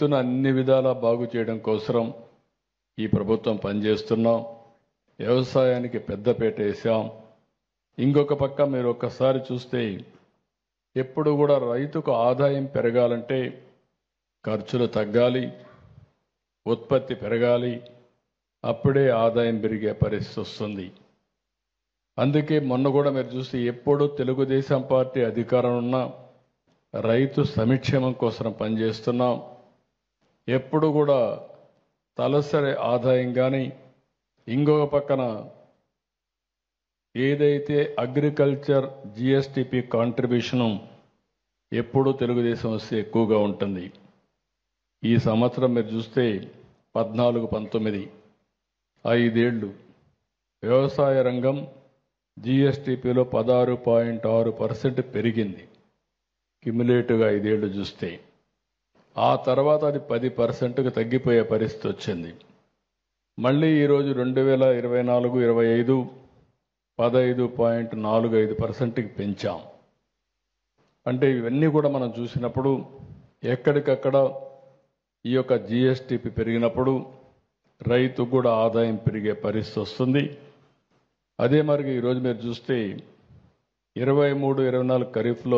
రైతును అన్ని విధాలా బాగు చేయడం కోసం ఈ ప్రభుత్వం పనిచేస్తున్నాం. వ్యవసాయానికి పెద్దపీట వేసాం. ఇంకొక పక్క మీరు ఒక్కసారి చూస్తే ఎప్పుడు కూడా రైతుకు ఆదాయం పెరగాలంటే ఖర్చులు తగ్గాలి, ఉత్పత్తి పెరగాలి, అప్పుడే ఆదాయం పెరిగే పరిస్థితి వస్తుంది. అందుకే మొన్న కూడా మీరు చూస్తే ఎప్పుడు తెలుగుదేశం పార్టీ అధికారం ఉన్నా రైతు సంక్షేమం కోసం పనిచేస్తున్నాం. ఎప్పుడు కూడా తలసరి ఆదాయం కానీ ఇంకొక పక్కన ఏదైతే అగ్రికల్చర్ జిఎస్టిపి కాంట్రిబ్యూషను ఎప్పుడూ తెలుగుదేశం వస్తే ఎక్కువగా ఉంటుంది. ఈ సంవత్సరం మీరు చూస్తే 14-19 5 ఏళ్ళు వ్యవసాయ రంగం జిఎస్టిపిలో 16.6% పెరిగింది క్యుములేటివ్గా 5 ఏళ్ళు చూస్తే. ఆ తర్వాత అది 10%కు తగ్గిపోయే పరిస్థితి వచ్చింది. మళ్ళీ ఈరోజు 2024-25 15.45%కి పెంచాం. అంటే ఇవన్నీ కూడా మనం చూసినప్పుడు ఎక్కడికక్కడ ఈ యొక్క జిఎస్టిపి పెరిగినప్పుడు రైతు కూడా ఆదాయం పెరిగే పరిస్థితి వస్తుంది. అదే మరి ఈరోజు మీరు చూస్తే 23-24 ఖరీఫ్లో